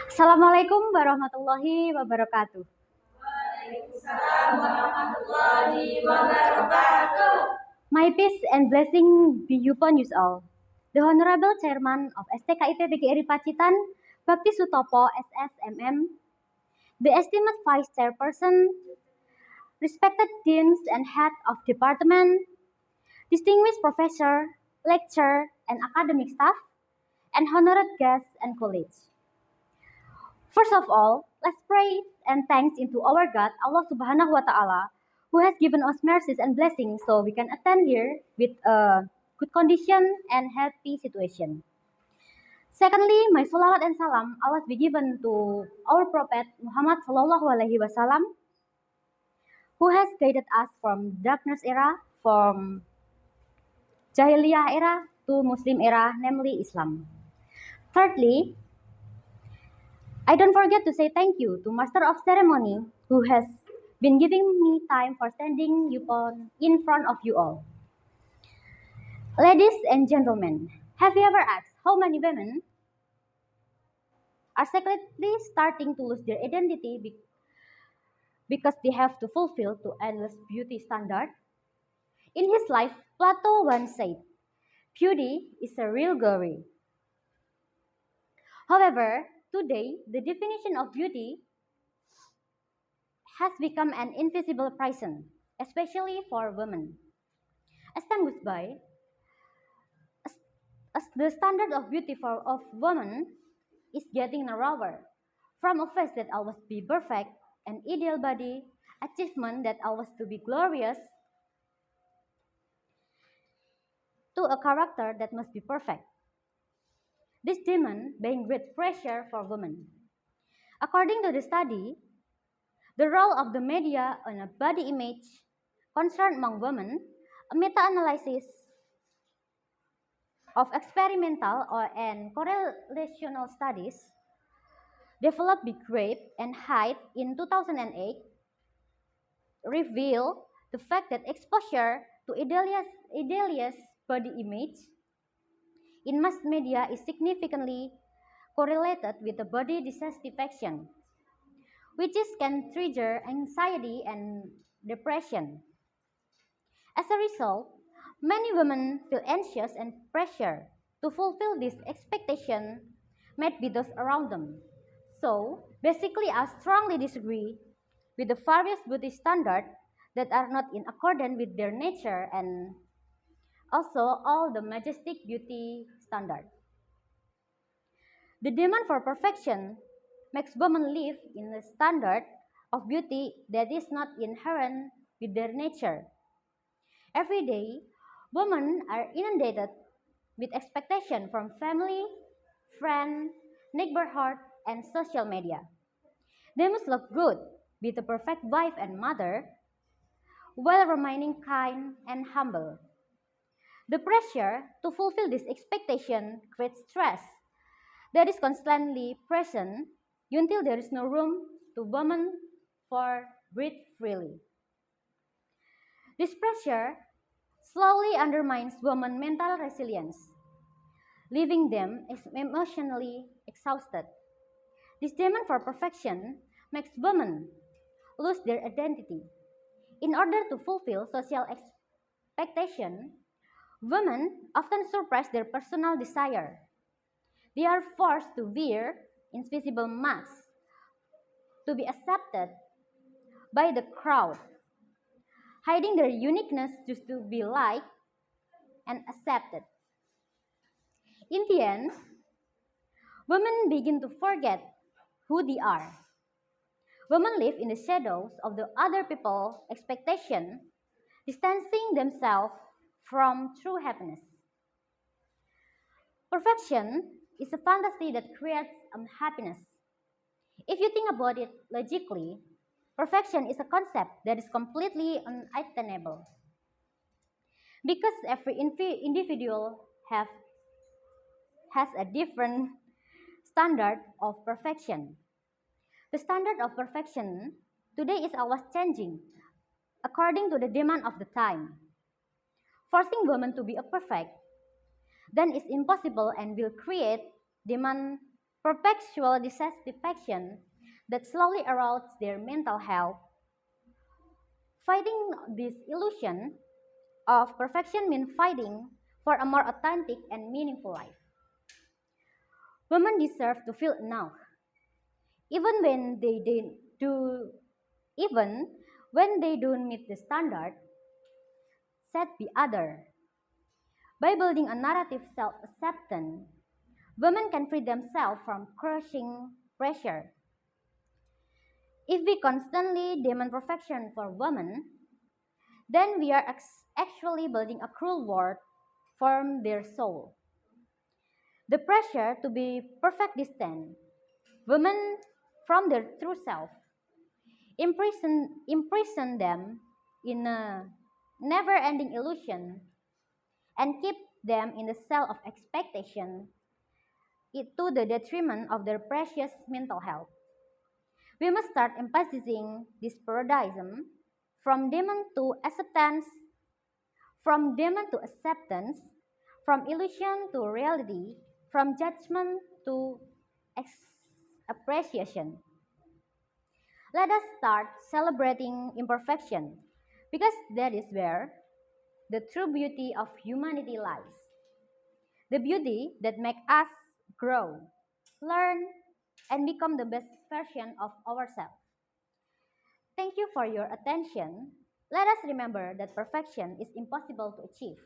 Assalamualaikum warahmatullahi wabarakatuh. Waalaikumsalam warahmatullahi wabarakatuh. My peace and blessing be upon you all. The Honorable Chairman of STKIP PGRI Pacitan, Bakti Sutopo SSMM, the esteemed Vice Chairperson, respected Deans and Head of Department, distinguished Professor, Lecturer, and Academic Staff, and honored guests and colleagues. First of all, let's pray and thanks into our God, Allah Subhanahu wa Ta'ala, who has given us mercies and blessings so we can attend here with a good condition and happy situation. Secondly, my salawat and salam always be given to our Prophet Muhammad Sallallahu Alaihi Wasallam, who has guided us from darkness era, from Jahiliyah era to Muslim era, namely Islam. Thirdly, I don't forget to say thank you to Master of Ceremony who has been giving me time for standing in front of you all. Ladies and gentlemen, have you ever asked how many women are secretly starting to lose their identity because they have to fulfill to endless beauty standard? In his life, Plato once said, beauty is a real glory. However, today, the definition of beauty has become an invisible prison, especially for women. As time goes by, as the standard of beauty of women is getting narrower, from a face that always be perfect, an ideal body, achievement that always to be glorious, to a character that must be perfect. This demand being great pressure for women. According to the study, the role of the media on a body image concern among women, a meta-analysis of experimental and correlational studies developed by Grape and Hyde in 2008 reveal the fact that exposure to idealized body image in mass media is significantly correlated with the body dissatisfaction, which can trigger anxiety and depression. As a result, many women feel anxious and pressure to fulfill this expectation met by those around them. So, basically, I strongly disagree with the various beauty standards that are not in accordance with their nature and also all the majestic beauty standards. The demand for perfection makes women live in a standard of beauty that is not inherent with their nature. Every day, women are inundated with expectation from family, friend, neighborhood, and social media. They must look good, be the perfect wife and mother, while remaining kind and humble. The pressure to fulfill this expectation creates stress that is constantly present until there is no room to women for breathe freely. This pressure slowly undermines women's mental resilience, leaving them emotionally exhausted. This demand for perfection makes women lose their identity. In order to fulfill social expectation, women often suppress their personal desire. They are forced to wear invisible masks to be accepted by the crowd, hiding their uniqueness just to be liked and accepted. In the end, women begin to forget who they are. Women live in the shadows of the other people's expectation, distancing themselves from true happiness. Perfection is a fantasy that creates unhappiness. If you think about it logically, perfection is a concept that is completely unattainable. Because every individual has a different standard of perfection. The standard of perfection today is always changing according to the demand of the time. Forcing women to be a perfect then is impossible and will create demand perpetual dissatisfaction that slowly erodes their mental health. Fighting this illusion of perfection means fighting for a more authentic and meaningful life. Women deserve to feel enough, even when they do, even when they don't meet the standard set by others. By building a narrative self-acceptance, women can free themselves from crushing pressure. If we constantly demand perfection for women, then we are actually building a cruel world from their soul. The pressure to be perfect distance women from their true self, imprison them in a never-ending illusion, and keep them in the cell of expectation, to the detriment of their precious mental health. We must start emphasizing this paradigm from demon to acceptance, from demon to acceptance, from illusion to reality, from judgment to appreciation. Let us start celebrating imperfection because that is where the true beauty of humanity lies. The beauty that makes us grow, learn, and become the best version of ourselves. Thank you for your attention. Let us remember that perfection is impossible to achieve.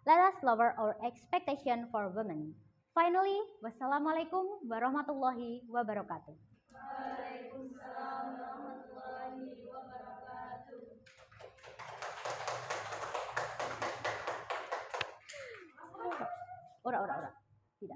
Let us lower our expectation for women. Finally, wassalamualaikum warahmatullahi wabarakatuh. Waalaikumsalam warahmatullahi wabarakatuh. Ora, ora, ora.